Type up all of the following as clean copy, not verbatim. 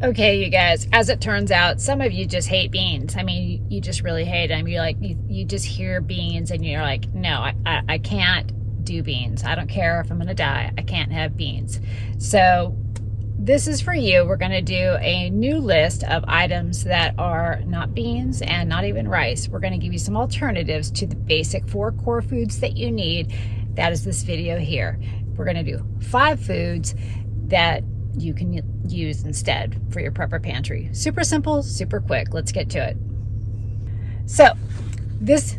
Okay, you guys, as it turns out, some of you just hate beans. I mean, you just really hate them. You're like, you just hear beans and you're like, no, I can't do beans. I don't care if I'm going to die. I can't have beans. So this is for you. We're going to do a new list of items that are not beans and not even rice. We're going to give you some alternatives to the basic 4 core foods that you need. That is this video here. We're going to do 5 foods that you can use instead for your prepper pantry. Super simple, super quick. Let's get to it. So this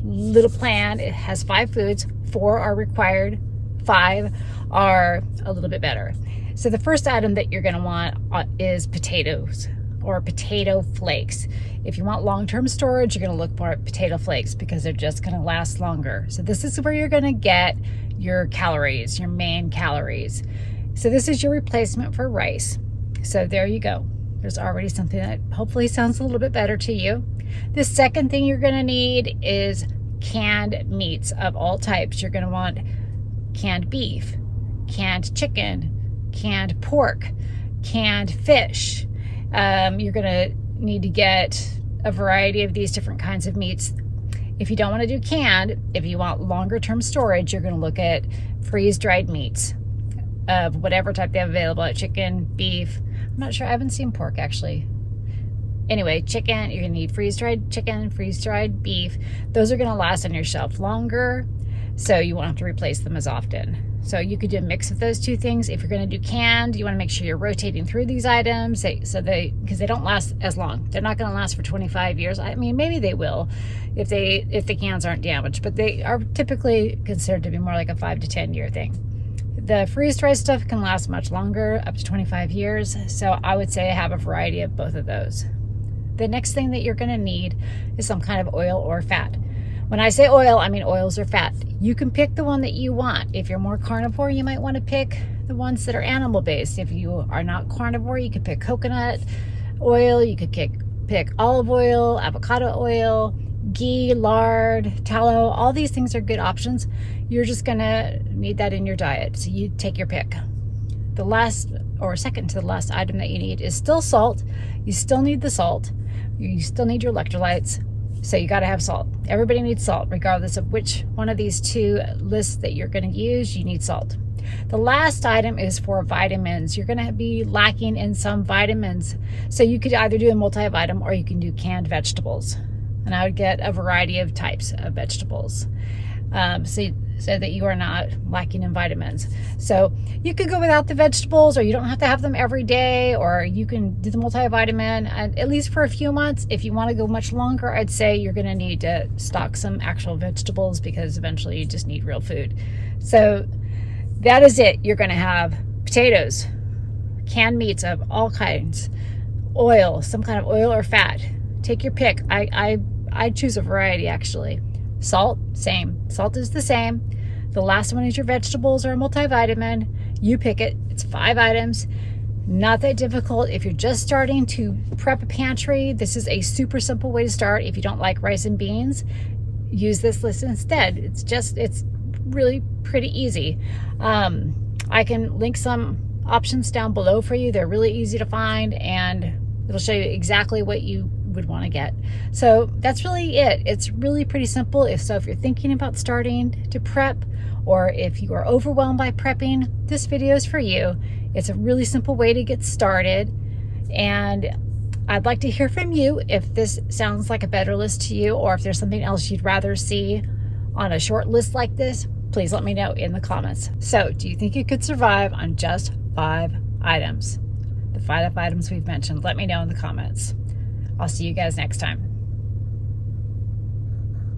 little plan, it has 5 foods. 4 are required, 5 are a little bit better. So the first item that you're going to want is potatoes or potato flakes. If you want long-term storage, you're going to look for potato flakes because they're just going to last longer. So this is where you're going to get your calories, your main calories. So this is your replacement for rice. So there you go. There's already something that hopefully sounds a little bit better to you. The second thing you're going to need is canned meats of all types. You're going to want canned beef, canned chicken, canned pork, canned fish. You're going to need to get a variety of these different kinds of meats. If you don't want to do canned, if you want longer term storage, you're going to look at freeze-dried meats of whatever type they have available, chicken, beef. I'm not sure, I haven't seen pork actually. Anyway, chicken, you're gonna need freeze-dried chicken, freeze-dried beef. Those are gonna last on your shelf longer, so you won't have to replace them as often. So you could do a mix of those 2 things. If you're gonna do canned, you wanna make sure you're rotating through these items because they don't last as long. They're not gonna last for 25 years. I mean, maybe they will if the cans aren't damaged, but they are typically considered to be more like a 5 to 10 year thing. The freeze-dried stuff can last much longer, up to 25 years. So I would say have a variety of both of those. The next thing that you're going to need is some kind of oil or fat. When I say oil, I mean oils or fat. You can pick the one that you want. If you're more carnivore, you might want to pick the ones that are animal-based. If you are not carnivore, you could pick coconut oil, you could pick olive oil, avocado oil, ghee, lard, tallow. All these things are good options. You're just gonna need that in your diet, so you take your pick. The last, or second to the last item that you need is still salt. You still need the salt. You still need your electrolytes, so you gotta have salt. Everybody needs salt, regardless of which one of these 2 lists that you're gonna use, you need salt. The last item is for vitamins. You're gonna be lacking in some vitamins, so you could either do a multivitamin or you can do canned vegetables. And I would get a variety of types of vegetables so that you are not lacking in vitamins. So you could go without the vegetables, or you don't have to have them every day, or you can do the multivitamin at least for a few months. If you want to go much longer, I'd say you're going to need to stock some actual vegetables because eventually you just need real food. So that is it. You're going to have potatoes, canned meats of all kinds, oil, some kind of oil or fat. Take your pick. I choose a variety actually. Salt, same. Salt is the same. The last one is your vegetables or a multivitamin. You pick it. It's 5 items. Not that difficult. If you're just starting to prep a pantry, this is a super simple way to start. If you don't like rice and beans, use this list instead. It's really pretty easy. I can link some options down below for you. They're really easy to find, and it'll show you exactly what you would want to get. So that's really it. It's really pretty simple. If you're thinking about starting to prep, or if you are overwhelmed by prepping, this video is for you. It's a really simple way to get started, and I'd like to hear from you if this sounds like a better list to you, or if there's something else you'd rather see on a short list like this. Please let me know in the comments. So do you think you could survive on just 5 items? The 5 items we've mentioned. Let me know in the comments. I'll see you guys next time.